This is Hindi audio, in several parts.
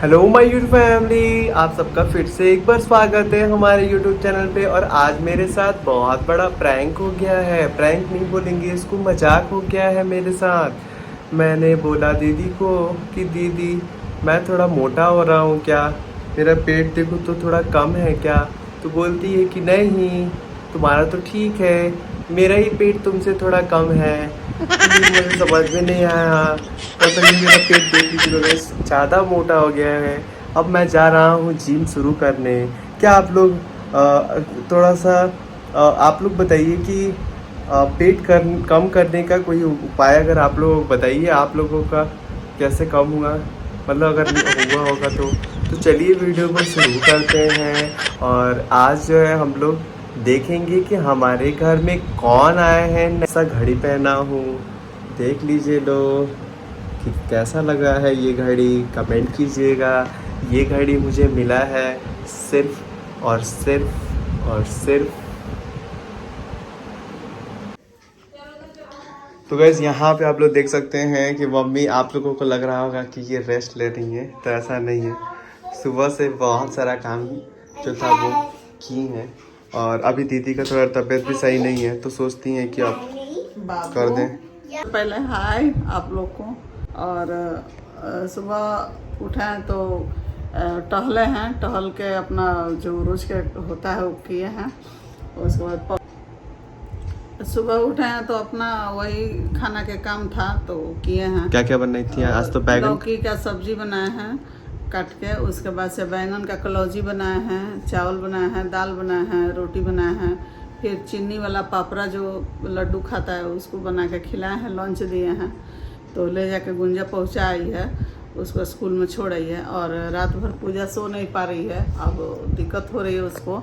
हेलो माय यूट्यूब फैमिली, आप सबका फिर से एक बार स्वागत है हमारे यूट्यूब चैनल पे। और आज मेरे साथ बहुत बड़ा प्रैंक हो गया है। प्रैंक नहीं बोलेंगे इसको, मजाक हो गया है मेरे साथ। मैंने बोला दीदी को कि दीदी मैं थोड़ा मोटा हो रहा हूँ क्या, मेरा पेट देखो तो थोड़ा कम है क्या। तो बोलती है कि नहीं तुम्हारा तो ठीक है, मेरा ही पेट तुमसे थोड़ा कम है। फिर मुझे समझ में नहीं आया, तब तक मेरा पेट देख लीजिए गाइस ज़्यादा मोटा हो गया है। अब मैं जा रहा हूँ जिम शुरू करने। क्या आप लोग थोड़ा सा आप लोग बताइए कि कम करने का कोई उपाय अगर आप लोग बताइए, आप लोगों का कैसे कम हुआ, मतलब अगर हुआ होगा तो चलिए वीडियो को शुरू करते हैं। और आज जो है हम लोग देखेंगे कि हमारे घर में कौन आए हैं। ऐसा घड़ी पहना हूँ, देख लीजिए लोग कि कैसा लगा है ये घड़ी, कमेंट कीजिएगा। ये घड़ी मुझे मिला है सिर्फ और सिर्फ और सिर्फ। तो गैस यहाँ पे आप लोग देख सकते हैं कि मम्मी, आप लोगों को लग रहा होगा कि ये रेस्ट ले रही हैं, तो ऐसा नहीं है। सुबह से बहुत सारा काम जो था वो की हैं। और अभी दीदी का थोड़ा तबीयत भी सही नहीं है, तो सोचती हैं कि आप कर दें। पहले हाय आप लोग को। और सुबह उठे हैं तो टहले हैं, टहल के अपना जो रोज के होता है वो किए हैं। उसके बाद सुबह उठे हैं तो अपना वही खाना के काम था तो किए हैं। क्या क्या बनाई थी आज? तो बैगन लौकी का सब्जी बनाए हैं काट के, उसके बाद से बैंगन का कलौजी बनाए हैं, चावल बनाए हैं, दाल बनाए हैं, रोटी बनाए हैं। फिर चीनी वाला पापड़ा जो लड्डू खाता है उसको बना के खिलाए हैं, लंच दिए हैं। तो ले जाके गुंजा पहुँचा आई है, उसको स्कूल में छोड़ आई है। और रात भर पूजा सो नहीं पा रही है, अब दिक्कत हो रही है उसको।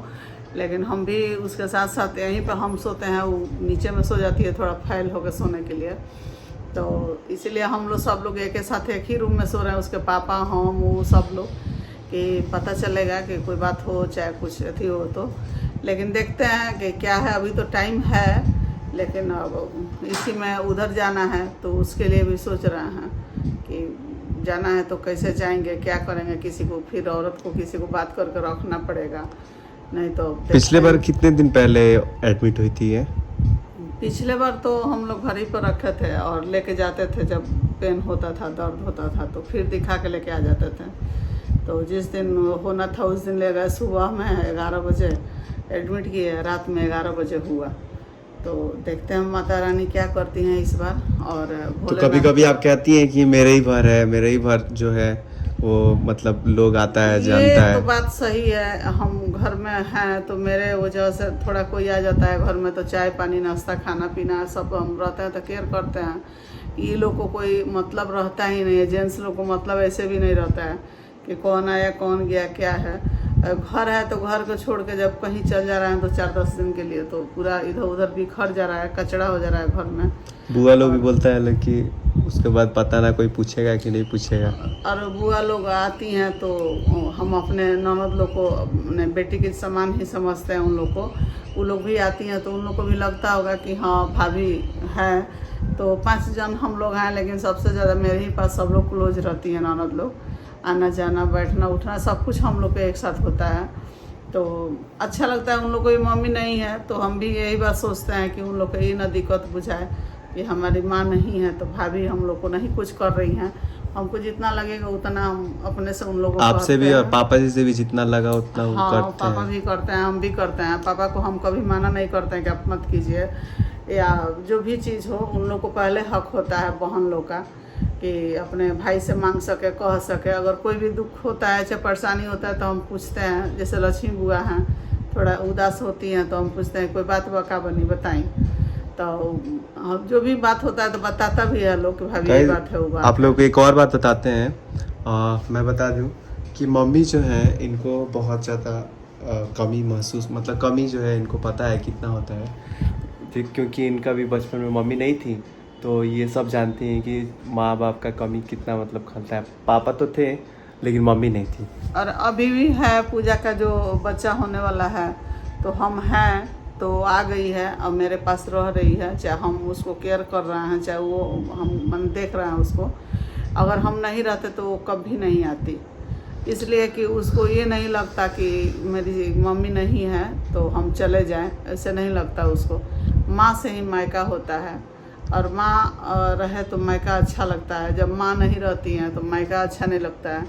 लेकिन हम भी उसके साथ साथ यहीं पर हम सोते हैं, वो नीचे में सो जाती है थोड़ा फैल होकर सोने के लिए। तो इसीलिए हम लोग सब लोग एक साथ एक ही रूम में सो रहे हैं, उसके पापा हम वो सब लोग, कि पता चलेगा कि कोई बात हो चाहे कुछ अथी हो तो। लेकिन देखते हैं कि क्या है, अभी तो टाइम है। लेकिन अब इसी में उधर जाना है तो उसके लिए भी सोच रहे हैं कि जाना है तो कैसे जाएंगे, क्या करेंगे। किसी को फिर औरत को किसी को बात करके रखना पड़ेगा, नहीं तो। पिछले बार कितने दिन पहले एडमिट हुई थी ये? पिछले बार तो हम लोग घर ही पर रखे थे और लेके जाते थे, जब पेन होता था, दर्द होता था तो फिर दिखा के लेके आ जाते थे। तो जिस दिन होना था उस दिन ले गए, सुबह में 11 बजे एडमिट किए, रात में 11 बजे हुआ। तो देखते हैं माता रानी क्या करती हैं इस बार। और तो कभी कभी आप कहती हैं कि मेरे ही भर है, मेरे ही भर जो है वो मतलब लोग आता है जानता ये है। तो बात सही है, हम घर में हैं तो मेरे वजह से थोड़ा कोई आ जाता है घर में तो चाय पानी नाश्ता खाना पीना सब हम रहते हैं तो केयर करते हैं। ये लोग को कोई मतलब रहता ही नहीं है, जेंट्स लोग को मतलब ऐसे भी नहीं रहता है कि कौन आया कौन गया क्या है। घर है तो घर को छोड़ के जब कहीं चल जा रहा है तो 4-10 दिन के लिए तो पूरा इधर उधर बिखर जा रहा है, कचरा हो जा रहा है घर में। बुआ लोग भी बोलता है कि उसके बाद पता ना कोई पूछेगा कि नहीं पूछेगा। और बुआ लोग आती हैं तो हम अपने ननद लोग को अपने बेटी के समान ही समझते हैं उन लोग को। वो लोग भी आती हैं तो उन लोग को भी लगता होगा कि हाँ भाभी है। तो 5 जन हम लोग हैं, लेकिन सबसे ज़्यादा मेरे ही पास सब लोग क्लोज रहती हैं ननद लोग। आना जाना बैठना उठना सब कुछ हम लोग के एक साथ होता है तो अच्छा लगता है। उन लोग को भी मम्मी नहीं है तो हम भी यही बात सोचते हैं कि उन लोग को ये ना दिक्कत बुझाए कि हमारी माँ नहीं है तो भाभी हम लोग को नहीं कुछ कर रही हैं। हमको जितना लगेगा उतना हम अपने से उन लोगों को आपसे भी और पापा जी से भी जितना लगा उतना वो हाँ करते पापा हैं। भी करते हैं, हम भी करते हैं। पापा को हम कभी माना नहीं करते हैं कि आप मत कीजिए, या जो भी चीज़ हो उन लोग को पहले हक होता है बहन लोग का कि अपने भाई से मांग सके, कह सके। अगर कोई भी दुख होता है चाहे परेशानी होता है तो हम पूछते हैं। जैसे लक्ष्मी बुआ हैं, थोड़ा उदास होती हैं तो हम पूछते हैं कोई बात बका बनी बताई। तो जो भी बात होता है तो बताता भी है लोग कि भाभी ये बात है वो बात आप लोग को एक और बात बताते हैं। मैं बता दूं कि मम्मी जो है इनको बहुत ज़्यादा कमी महसूस, मतलब कमी जो है इनको पता है कितना होता है। ठीक, क्योंकि इनका भी बचपन में मम्मी नहीं थी तो ये सब जानती हैं कि माँ बाप का कमी कितना मतलब खलता है। पापा तो थे लेकिन मम्मी नहीं थी। और अभी भी है, पूजा का जो बच्चा होने वाला है तो हम हैं तो आ गई है, अब मेरे पास रह रही है। चाहे हम उसको केयर कर रहे हैं, चाहे वो हम मन देख रहे हैं उसको। अगर हम नहीं रहते तो वो कभी नहीं आती। इसलिए कि उसको ये नहीं लगता कि मेरी मम्मी नहीं है तो हम चले जाएं, ऐसे नहीं लगता उसको। माँ से ही मायका होता है, और माँ रहे तो मायका अच्छा लगता है। जब माँ नहीं रहती हैं तो मायका अच्छा नहीं लगता है।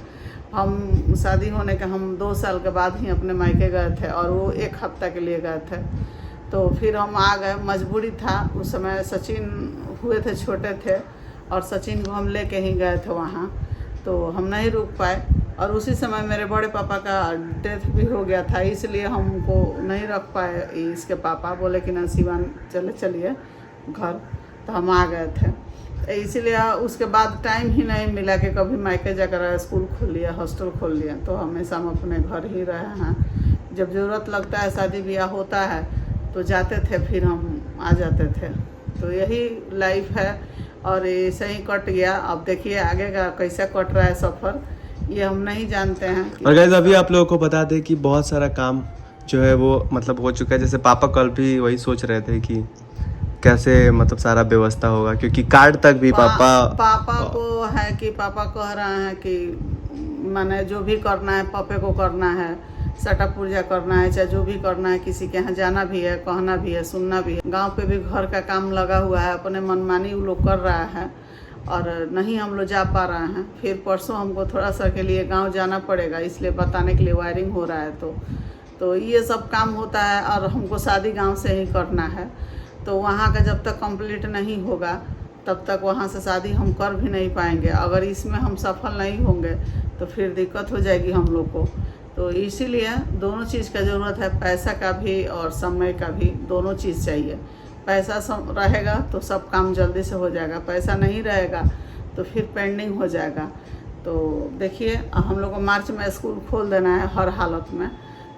हम शादी होने के हम 2 साल के बाद ही अपने मायके गए थे, और वो 1 हफ्ता के लिए गए थे। तो फिर हम आ गए, मजबूरी था। उस समय सचिन हुए थे, छोटे थे, और सचिन को हम लेके ही गए थे वहाँ, तो हम नहीं रुक पाए। और उसी समय मेरे बड़े पापा का डेथ भी हो गया था, इसलिए हमको नहीं रख पाए। इसके पापा बोले कि ना शिवान चलिए घर, तो हम आ गए थे। इसीलिए उसके बाद टाइम ही नहीं मिला कि कभी मायके जाकर स्कूल खोल लिया, हॉस्टल खोल लिया। तो हमेशा हम अपने घर ही रहे हैं। जब ज़रूरत लगता है, शादी ब्याह होता है तो जाते थे, फिर हम आ जाते थे। तो यही लाइफ है, और ऐसे ही कट गया। अब देखिए आगे का कैसा कट रहा है सफ़र, ये हम नहीं जानते हैं। और गाइस अभी आप लोगों को बता दें कि बहुत सारा काम जो है वो मतलब हो चुका है। जैसे पापा कल भी वही सोच रहे थे कि कैसे मतलब सारा व्यवस्था होगा, क्योंकि कार्ड तक भी पापा को है कि पापा कह रहे हैं कि माने जो भी करना है पापे को करना है, सटा पूजा करना है, चाहे जो भी करना है, किसी के यहाँ जाना भी है, कहना भी है, सुनना भी है। गांव पे भी घर का काम लगा हुआ है, अपने मनमानी वो लोग कर रहा है, और नहीं हम लोग जा पा रहे हैं। फिर परसों हमको थोड़ा सा के लिए गांव जाना पड़ेगा, इसलिए बताने के लिए वायरिंग हो रहा है। तो ये सब काम होता है, और हमको शादी गांव से ही करना है। तो वहाँ का जब तक कंप्लीट नहीं होगा तब तक वहाँ से शादी हम कर भी नहीं पाएंगे। अगर इसमें हम सफल नहीं होंगे तो फिर दिक्कत हो जाएगी हम लोग को। तो इसीलिए दोनों चीज़ का ज़रूरत है, पैसा का भी और समय का भी, दोनों चीज़ चाहिए। पैसा रहेगा तो सब काम जल्दी से हो जाएगा, पैसा नहीं रहेगा तो फिर पेंडिंग हो जाएगा। तो देखिए हम लोग को मार्च में स्कूल खोल देना है हर हालत में।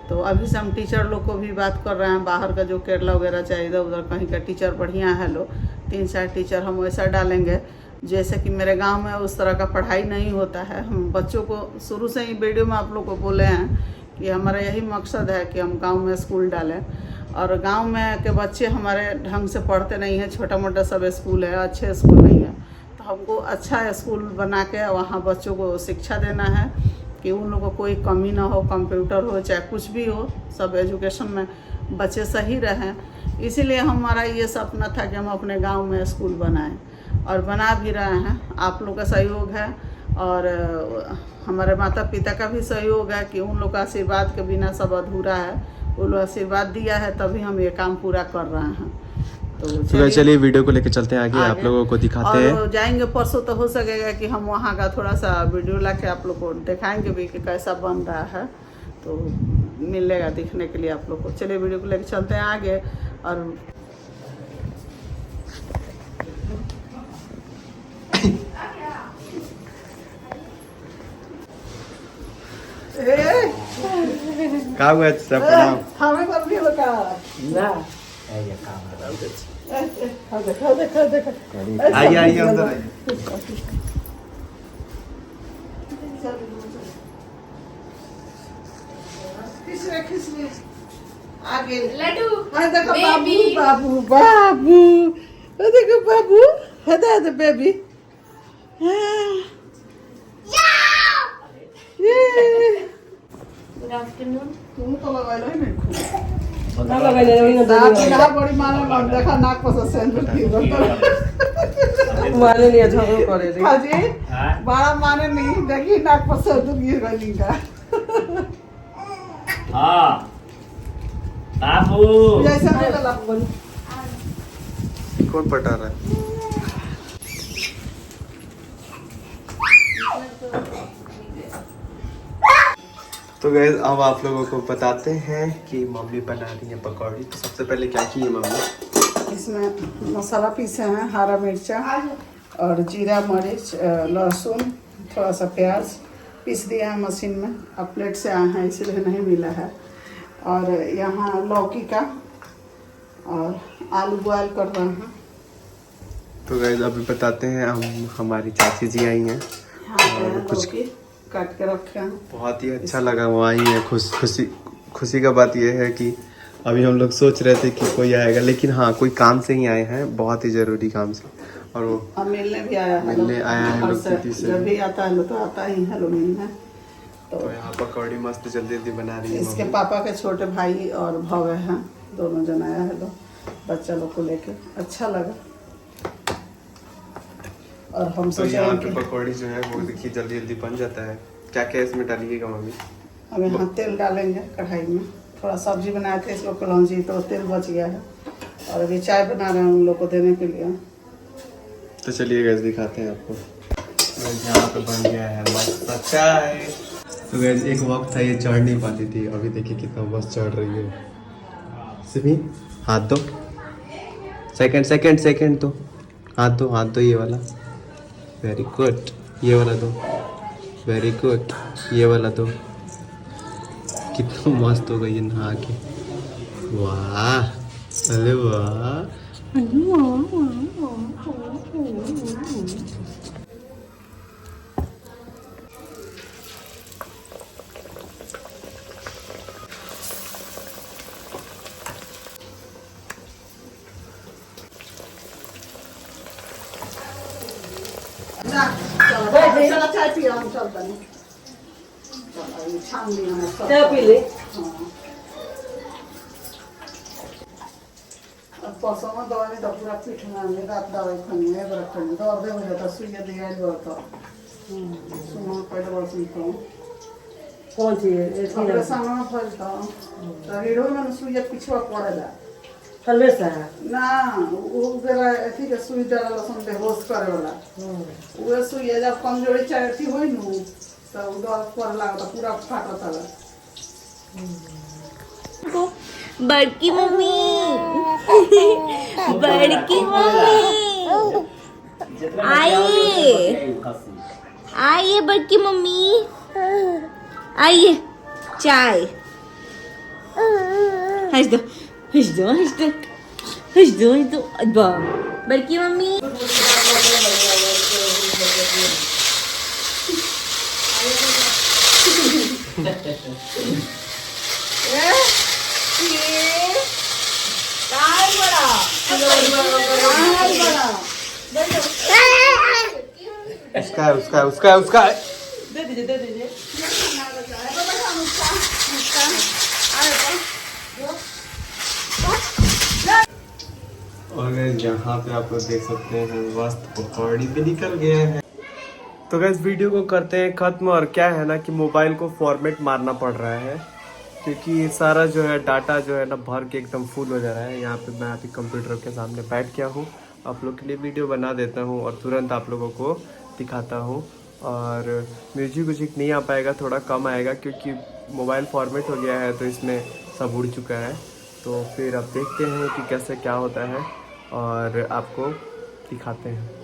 तो अभी से हम टीचर लोग को भी बात कर रहे हैं, बाहर का जो केरला वगैरह चाहिए, इधर उधर कहीं का टीचर बढ़िया है लो, 3-4 टीचर हम वैसा डालेंगे। जैसे कि मेरे गांव में उस तरह का पढ़ाई नहीं होता है। हम बच्चों को शुरू से ही वीडियो में आप लोग को बोले हैं कि हमारा यही मकसद है कि हम गांव में स्कूल डालें। और गांव में के बच्चे हमारे ढंग से पढ़ते नहीं हैं, छोटा मोटा सब स्कूल है, अच्छे स्कूल नहीं है। तो हमको अच्छा स्कूल बना के वहाँ बच्चों को शिक्षा देना है कि उन लोगों को कोई कमी ना हो, कंप्यूटर हो चाहे कुछ भी हो, सब एजुकेशन में बच्चे सही रहें। इसीलिए हमारा ये सपना था कि हम अपने गांव में स्कूल बनाएं, और बना भी रहे हैं। आप लोग का सहयोग है, और हमारे माता पिता का भी सहयोग है कि उन लोग का आशीर्वाद के बिना सब अधूरा है। वो लोग आशीर्वाद दिया है तभी हम ये काम पूरा कर रहे हैं। तो चलिए वीडियो को लेकर चलते हैं आगे, आप लोगों को दिखाते हैं। और जाएंगे परसों, तो हो सकेगा कि हम वहाँ का थोड़ा सा वीडियो ला के आप लोग को दिखाएंगे भी कि कैसा बन रहा है, तो मिलेगा दिखने के लिए आप लोग को। चलिए वीडियो को लेकर चलते हैं आगे। और का हुआ सब प्रणाम। हमें कर भी होगा ना, आइए अंदर आइए। आगे लड्डू देखो बेबी बाबू बाबू, देखो बाबू, हदा बेबी। Good afternoon. तुम तो लगाइलो ही नहीं खूब ना लगाइले ओइ ना बड़ी माने मन देखा नाक पर से सेंटर की माने नहीं झगड़ो करे रे हाजी बड़ा माने नहीं देखी नाक पर से तो गिर गई का। हाँ बाबू जैसा बोला कौन पटा रहा है? तो गैस अब आप लोगों को बताते हैं कि मम्मी बना रही है पकौड़ी। तो सबसे पहले क्या की है मम्मी? इसमें मसाला पीसे हैं, हरा मिर्चा और जीरा, मरीच, लहसुन, थोड़ा सा प्याज पीस दिया है मशीन में। अब प्लेट से आए हैं इसलिए नहीं मिला है। और यहाँ लौकी का और आलू बॉयल कर रहे हैं। तो गैस अभी बताते हैं, हम हमारी चाची जी आई हैं और कुछ काट के रखे हैं। बहुत ही अच्छा लगा वो आई है। खुशी का बात यह है कि अभी हम लोग सोच रहे थे कि कोई आएगा, लेकिन हाँ कोई काम से ही आए हैं, बहुत ही ज़रूरी काम से। और वो मिलने भी आया है, मिलने आया है लोग से। जब भी आता है तो आता ही है लोग मिलने। तो यहाँ पकौड़ी मस्त जल्दी जल्दी बना रही है इसके मम्मी। पापा के छोटे भाई और भव्य हैं, दोनों जन आया है लोग बच्चा लोग को लेके, अच्छा लगा। और हम तो सोचे यहाँ कि पे पकौड़ी जो है वो देखिए जल्दी जल्दी बन जाता है। क्या क्या इसमें डालिएगा मम्मी? हम यहाँ तेल डालेंगे कढ़ाई में, थोड़ा सब्जी बनाए थे इस लोग कलौंजी, तो तेल बच गया है। और अभी चाय बना रहे हैं उन लोग को देने के लिए। तो चलिए गैस दिखाते हैं आपको। गैस यहाँ पे बन गया है मस्त चाय। तो गैस एक वक्त था ये चढ़ नहीं पाती थी, अभी देखिए कितना मस्त चढ़ रही है। सिमी हाथ दो, सेकंड दो, हाथ दो ये वाला, वेरी गुड। ये वाला दो, वेरी गुड। ये वाला दो। कितना मस्त हो गई है नहा के, वाह, अरे वाह। चलो चाय पियो, हम चल बने। चलो छान लिया मैं सब। चाय पी ले। परसों में दवाई तो पूरा पीठ में रात दवाई खानी है, बड़ा खानी दर्द हो जाता, सुइया दिया बढ़ता। सुनो पहले बार सुनता हूँ कौन सी अपने सामने में फलता तो हीरो में सुइया पिछवा पड़ेगा हमेशा ना, वो जरा अथी के सुई डाला लसन बेहोश करे वाला, वो सुइया जब कमजोरी चाहती होई नु तो दर्द पर लागता पूरा फाटता है। बड़की मम्मी बड़की मम्मी आइए आइए, बड़की मम्मी आइए, चाय। हंस दो हंस दो हंस दो हंस दो हंस दो। बड़की मम्मी उसका दे दीजिए। और यहाँ पे आप लोग देख सकते हैं मस्त पकौड़ी भी निकल गया है। तो गैस वीडियो को करते हैं खत्म। और क्या है ना कि मोबाइल को फॉर्मेट मारना पड़ रहा है, क्योंकि सारा जो है डाटा जो है ना भर के एकदम फुल हो जा रहा है। यहाँ पे मैं अभी कंप्यूटर के सामने बैठ गया हूँ, आप लोग के लिए वीडियो बना देता हूँ और तुरंत आप लोगों को दिखाता हूँ। और म्यूजिक व्यूजिक नहीं आ पाएगा, थोड़ा कम आएगा, क्योंकि मोबाइल फॉर्मेट हो गया है तो इसमें सब उड़ चुका है। तो फिर अब देखते हैं कि कैसे क्या होता है और आपको दिखाते हैं।